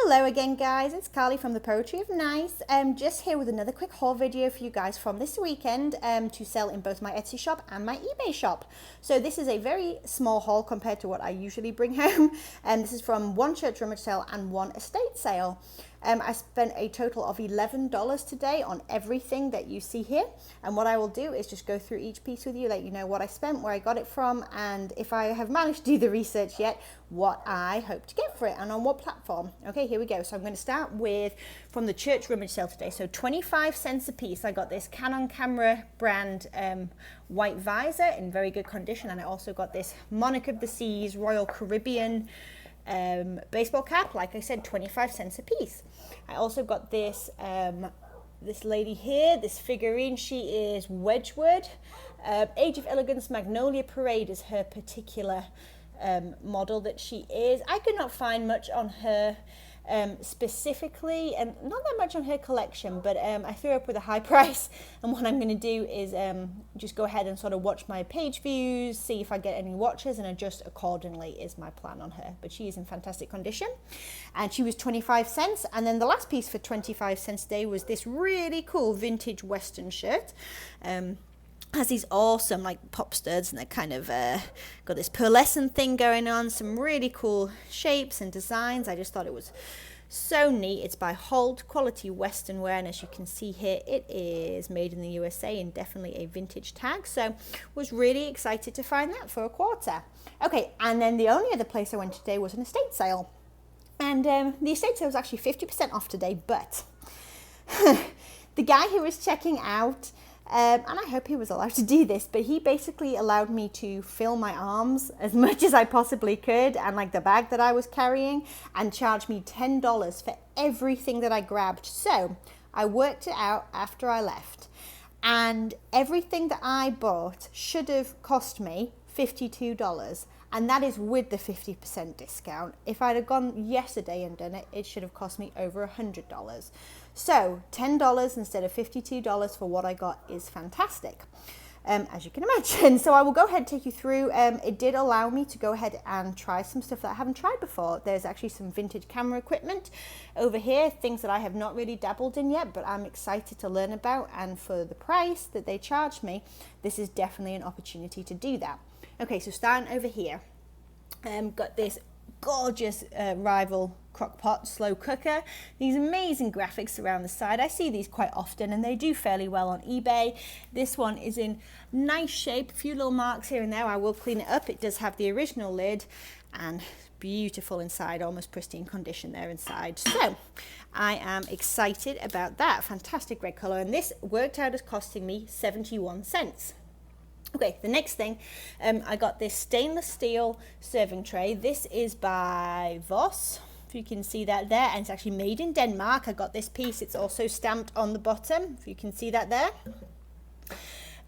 Hello again guys, it's Carly from the Poetry of Nice. Just here with another quick haul video for you guys from this weekend to sell in both my Etsy shop and my eBay shop. So this is a very small haul compared to what I usually bring home. This is from one church rummage sale and one estate sale. I spent a total of $11 today on everything that you see here, and what I will do is just go through each piece with you, let you know what I spent, where I got it from, and if I have managed to do the research yet, what I hope to get for it and on what platform. Okay, here we go. So I'm going to start with from the church rummage sale today. So 25 cents a piece. I got this Canon camera brand white visor in very good condition, and I also got this Monarch of the Seas Royal Caribbean baseball cap, like I said, 25 cents a piece. I also got this this lady here, this figurine. She is Wedgwood. Age of Elegance Magnolia Parade is her particular model that she is. I could not find much on her specifically, and not that much on her collection, but I threw up with a high price, and what I'm going to do is just go ahead and sort of watch my page views, see if I get any watches, and adjust accordingly is my plan on her. But she is in fantastic condition, and she was 25 cents. And then the last piece for 25 cents today was this really cool vintage Western shirt. Has these awesome like pop studs, and they're kind of got this pearlescent thing going on, some really cool shapes and designs. I just thought it was so neat. It's by Holt, quality Western wear, and as you can see here, it is made in the USA and definitely a vintage tag. So was really excited to find that for a quarter. Okay, and then the only other place I went today was an estate sale, and the estate sale was actually 50% off today, but the guy who was checking out, and I hope he was allowed to do this, but he basically allowed me to fill my arms as much as I possibly could, and like the bag that I was carrying, and charged me $10 for everything that I grabbed. So I worked it out after I left, and everything that I bought should have cost me $52, and that is with the 50% discount. If I'd have gone yesterday and done it, it should have cost me over $100. So $10 instead of $52 for what I got is fantastic, as you can imagine. So I will go ahead and take you through. It did allow me to go ahead and try some stuff that I haven't tried before. There's actually some vintage camera equipment over here, things that I have not really dabbled in yet, but I'm excited to learn about, and for the price that they charged me, this is definitely an opportunity to do that. Okay, so starting over here, got this gorgeous rival crock-pot slow cooker. These amazing graphics around the side. I see these quite often, and they do fairly well on eBay. This one is in nice shape, a few little marks here and there. I will clean it up. It does have the original lid, and beautiful inside, almost pristine condition there inside. So I am excited about that. Fantastic red color, and this worked out as costing me 71 cents. Okay, the next thing, I got this stainless steel serving tray. This is by Voss, if you can see that there, and it's actually made in Denmark. I got this piece. It's also stamped on the bottom, if you can see that there.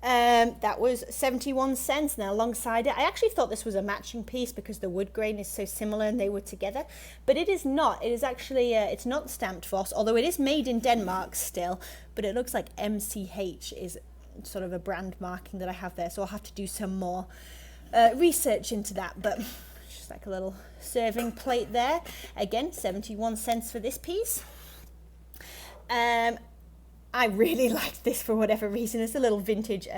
That was 71 cents. Now alongside it, I actually thought this was a matching piece because the wood grain is so similar and they were together, but it is not. It is actually, it's not stamped Voss, although it is made in Denmark still, but it looks like MCH is sort of a brand marking that I have there, so I'll have to do some more research into that. But just like a little serving plate there, again 71 cents for this piece. I really like this for whatever reason. It's a little vintage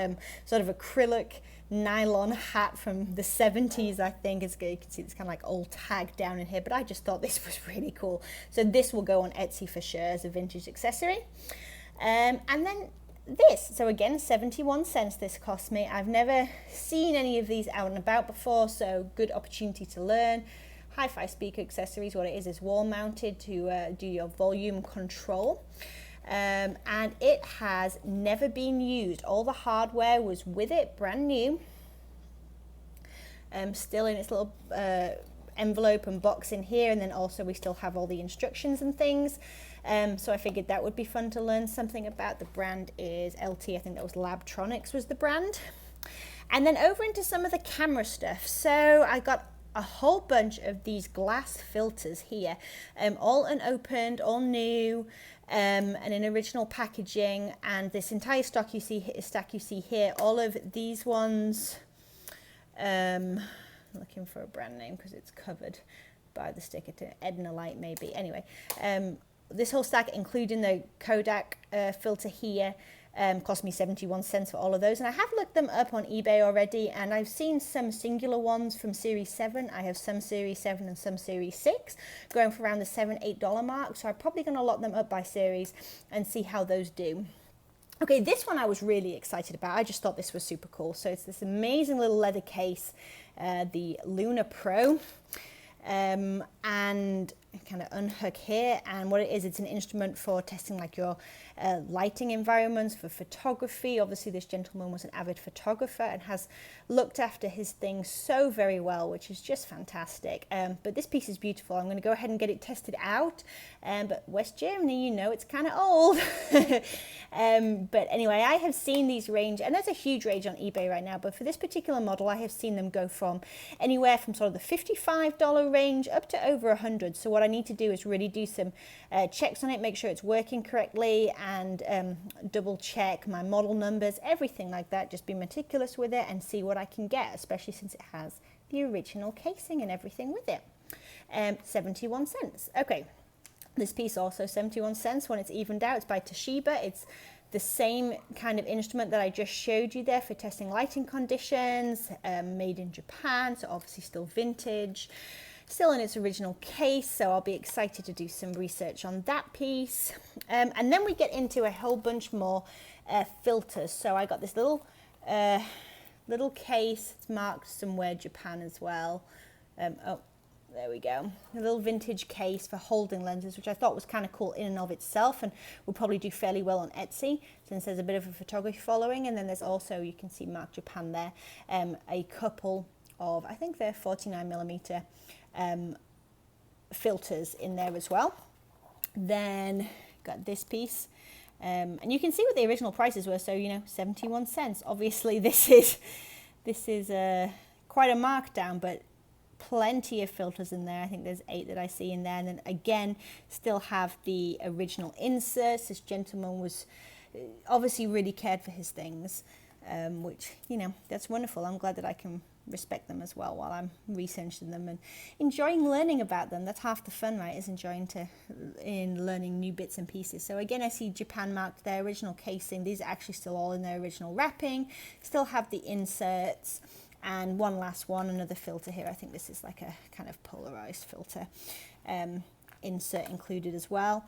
sort of acrylic nylon hat from the 70s, I think. You can see this kind of like old tag down in here, but I just thought this was really cool, so this will go on Etsy for sure as a vintage accessory. And then this, so again 71 cents this cost me. I've never seen any of these out and about before, so good opportunity to learn. Hi-fi speaker accessories. What it is wall mounted to do your volume control, and it has never been used. All the hardware was with it, brand new, still in its little envelope and box in here, and then also we still have all the instructions and things. So I figured that would be fun to learn something about. The brand is LT, I think that was Labtronics was the brand. And then over into some of the camera stuff. So I got a whole bunch of these glass filters here, all unopened, all new, and in original packaging. And this entire stack you see here, all of these ones, I'm looking for a brand name because it's covered. buy the sticker to Edna Light maybe. Anyway, this whole stack, including the Kodak filter here, cost me 71 cents for all of those. And I have looked them up on eBay already, and I've seen some singular ones from Series 7. I have some Series 7 and some Series 6 going for around the $7-8 mark. So I'm probably going to lock them up by series and see how those do. Okay, this one I was really excited about. I just thought this was super cool. So it's this amazing little leather case, the Luna Pro. And kind of unhook here, and what it is, it's an instrument for testing like your lighting environments for photography. Obviously this gentleman was an avid photographer and has looked after his things so very well, which is just fantastic. But this piece is beautiful. I'm going to go ahead and get it tested out, but West Germany, you know, it's kind of old. But anyway, I have seen these range, and there's a huge range on eBay right now, but for this particular model I have seen them go from anywhere from sort of the $55 range up to over 100. So what I need to do is really do some checks on it, make sure it's working correctly, and double check my model numbers, everything like that. Just be meticulous with it and see what I can get, especially since it has the original casing and everything with it. 71 cents. Okay, this piece also 71 cents when it's evened out. It's by Toshiba. It's the same kind of instrument that I just showed you there for testing lighting conditions, made in Japan, so obviously still vintage. Still in its original case, so I'll be excited to do some research on that piece. And then we get into a whole bunch more filters. So I got this little case. It's marked somewhere Japan as well. Oh, there we go. A little vintage case for holding lenses, which I thought was kind of cool in and of itself, and will probably do fairly well on Etsy since there's a bit of a photography following. And then there's also, you can see marked Japan there, a couple of, I think they're 49mm filters in there as well. Then got this piece, and you can see what the original prices were. So, you know, 71 cents. Obviously this is quite a markdown, but plenty of filters in there. I think there's 8 that I see in there. And then again, still have the original inserts. This gentleman was obviously really cared for his things, which, you know, that's wonderful. I'm glad that I can respect them as well while I'm researching them and enjoying learning about them. That's half the fun, right, is enjoying in learning new bits and pieces. So again, I see Japan marked their original casing. These are actually still all in their original wrapping, still have the inserts. And one last one, another filter here. I think this is like a kind of polarized filter insert included as well.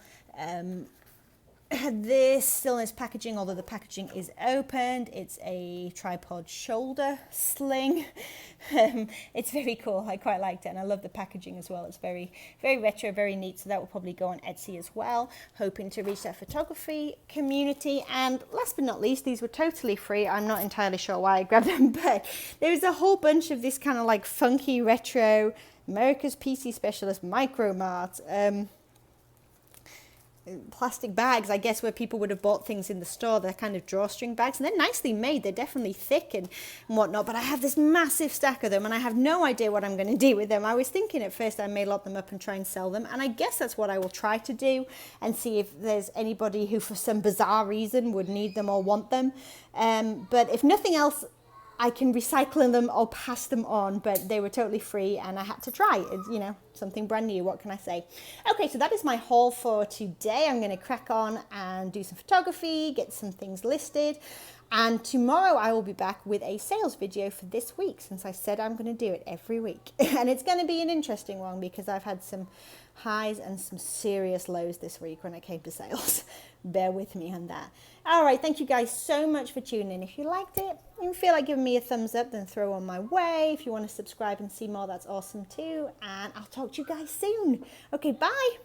This still in its packaging, although the packaging is opened. It's a tripod shoulder sling. It's very cool. I quite liked it, and I love the packaging as well. It's very, very retro, very neat. So that will probably go on Etsy as well. Hoping to reach that photography community. And last but not least, these were totally free. I'm not entirely sure why I grabbed them, but there's a whole bunch of this kind of like funky retro America's PC Specialist Micro Mart. Plastic bags, I guess, where people would have bought things in the store. They're kind of drawstring bags, and they're nicely made. They're definitely thick and whatnot, but I have this massive stack of them, and I have no idea what I'm going to do with them. I was thinking at first I may lock them up and try and sell them, and I guess that's what I will try to do, and see if there's anybody who for some bizarre reason would need them or want them. But if nothing else, I can recycle them or pass them on, but they were totally free and I had to try. It's, you know, something brand new. What can I say? Okay, so that is my haul for today. I'm going to crack on and do some photography, get some things listed. And tomorrow I will be back with a sales video for this week, since I said I'm going to do it every week. And it's going to be an interesting one because I've had some highs and some serious lows this week when it came to sales. Bear with me on that. All right, thank you guys so much for tuning in. If you liked it and you feel like giving me a thumbs up, then throw one my way. If you want to subscribe and see more, that's awesome too. And I'll talk to you guys soon. Okay, bye.